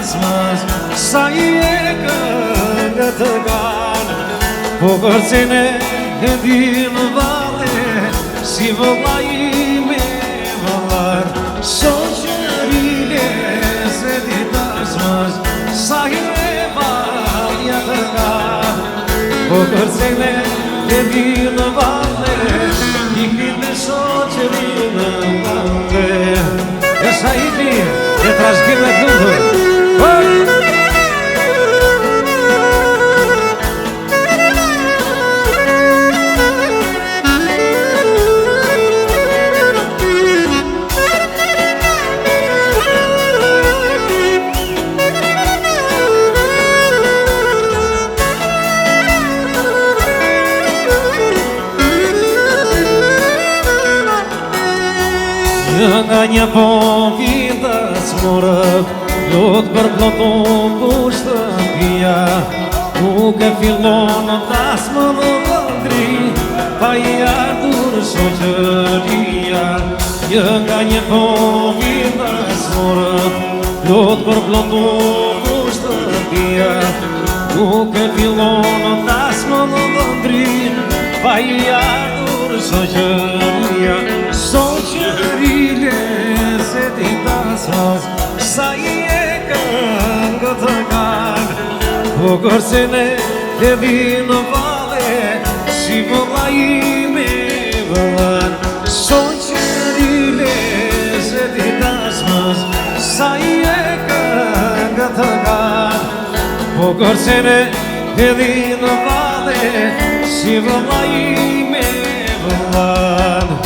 tasmës sa I e këngë të kanë po kërcene e din vale si vëlla ime vëllar shoqërile se di tasmës sa I e valja të kanë po kërcene e din vale I kime shoqërile vale e sa I bje e trashgjime këndër nga një po vitës morët Lutë për ploton kushtëpia Nuk e fillon në tasmë në vëndri Pa I ardhur shoqëria nga një po vitës morët Lutë për ploton kushtëpia Nuk e fillon në tasmë në vëndri Pa I ardhur shoqëria Shoqërile se ti tasmës sa I e këngë të kanë po kërcene e vinë vale si vëlla ime vëllar Shoqërile se ti tasmës sa I e këngë të kanë po kërcene e vinë vale si vëlla ime vëllar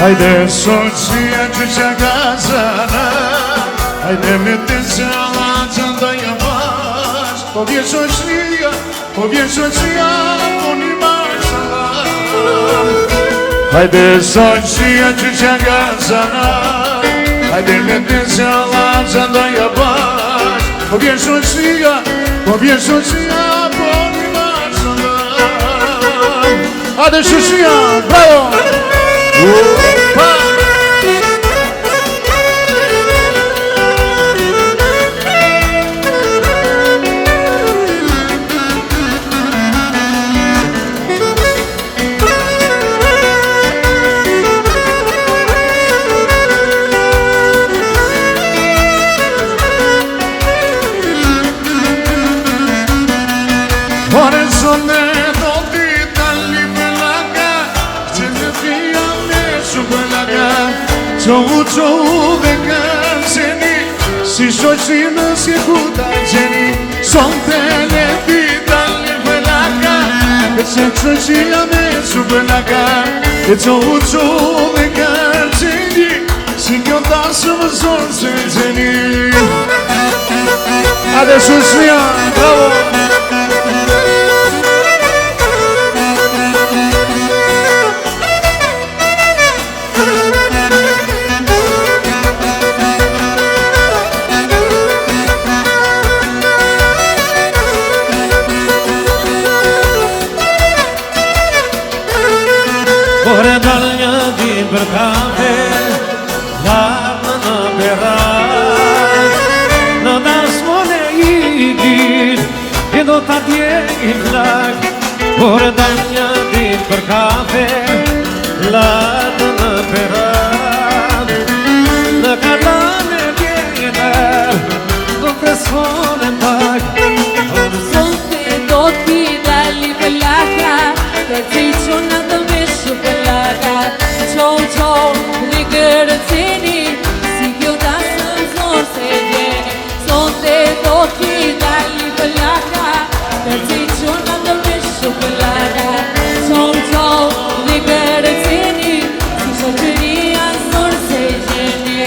Hajde shoqia që që ka zënë Hajde me të që Allah që ndojë po vjen shoqëria, po vjen shoqëria, po një mashallah. Hajde shoqëria që që nga zanat, hajde me të inshallah që ndoja bash. Po vjen shoqëria, po vjen shoqëria, po një mashallah. Hajde shoqëria, bravo! Çoğu ve seni si shoqërinë si ku ta gjeni son televi dalli velaka e se shoqëria me subelaka e çoğu ve seni si kjo tasë më zonë se gjeni. Ade shoqëria, bravo! Ore dal një din për kafe, larmë në berat, në dasmon e i dit, e do t'a djegin lak. Ore dal një din për kafe, larmë në berat, në kalan e vjener, do kresfonen pak. Sonte do t'i dali pëllaka, të t'riqona të meshu pëllaka. Qo, dhe kërëceni, si kjo tasë më zorë se gjeni. Sonte do t'i dali pëllaka, të t'riqona të meshu pëllaka. Qo, dhe kërëceni, si shoqëria zorë se gjeni.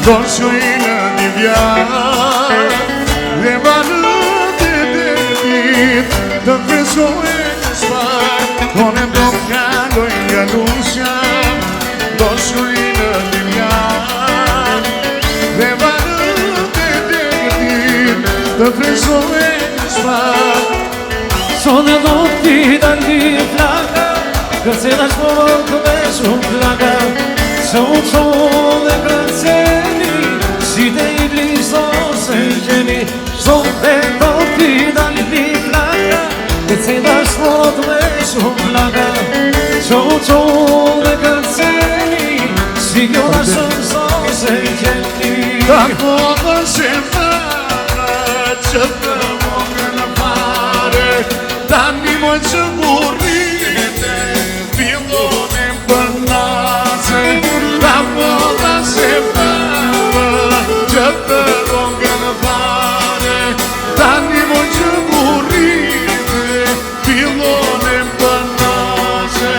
Do shoj në një vjarë dhe banë të dit të presoj në shpar. Kone do këngoj nga lusja, do shoj në një vjarë dhe banë të dit të presoj në shpar. Sone do t'i dalli flaka, kërse da shporo të me shumë flaka. Çoğu ve kërceni, si te i bliso se gjeni. Sonte do t'i dalli flaka, kërse da shporo të me shumë flaka. Çoğu ve kërceni, si kjo da shumë se gjeni. Ta kodë se fara, që të mokë në pare, ta një moj që burrite, fillone për nase. Ta kodë se fara, që të mokë në pare, ta një moj që burrite, fillone për nase.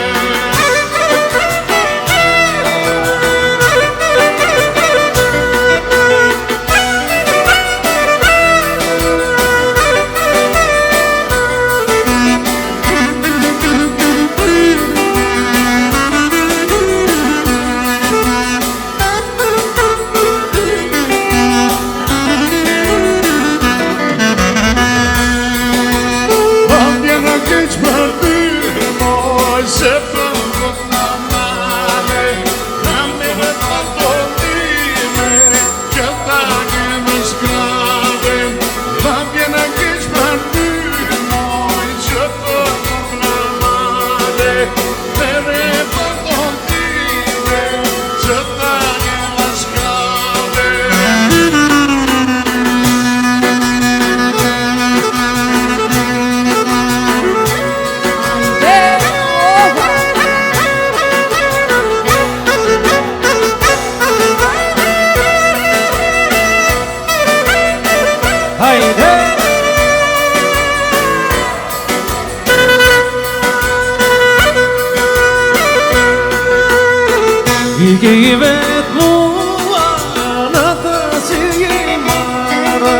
hajde. I ke I vetë mua në të si I marë,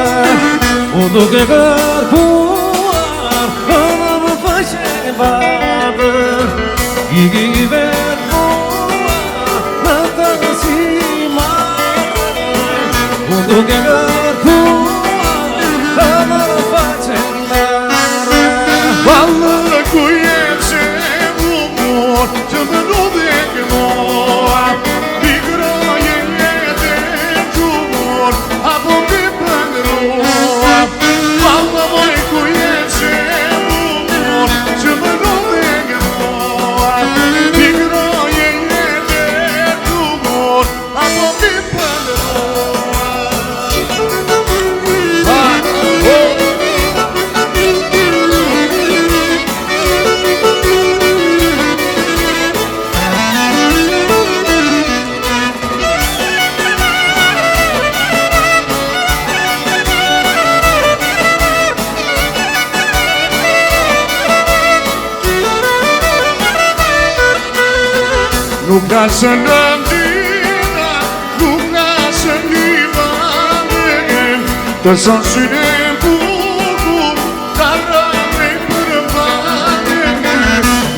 u duke kërkuar në më faqe badë. I ke I vetë mua në të si marë, u duke kërkuar në më faqe badë. Valë ku jetë që mu mor që më në dhe këmor, Pigroje jetë që mor apo ti pëndror. Valë moj ku jetë që mu mor që më në dhe këmor, Pigroje jetë që mor apo ti pëndror. Nuk ka së në ndina, nuk ka së një vanden, të son syne bukur, ta rame për vanden.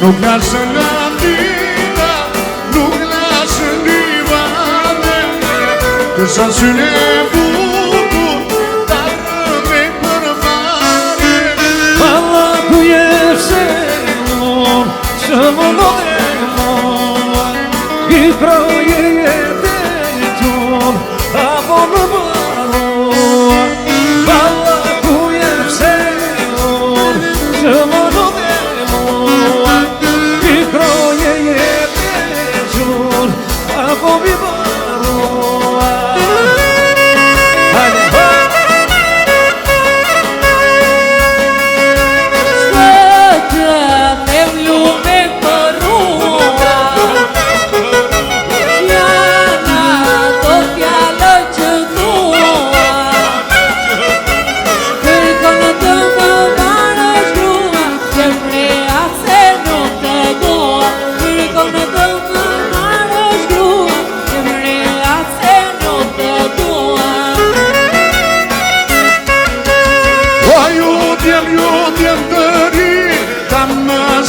Nuk ka së në ndina, nuk ka së një vanden, të son syne bukur, ta rame për vanden. Allah ku jefse mor që më lodhe I proje jetë ton apo në baro. Allah ku jefse mor që më lodhe I proje jetë ton apo në baro.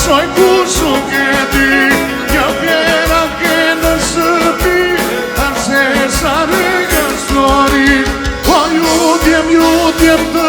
Soj ku shumë këti, një pjera kënë sëpi, arse sa rëgë stori. O ju djem të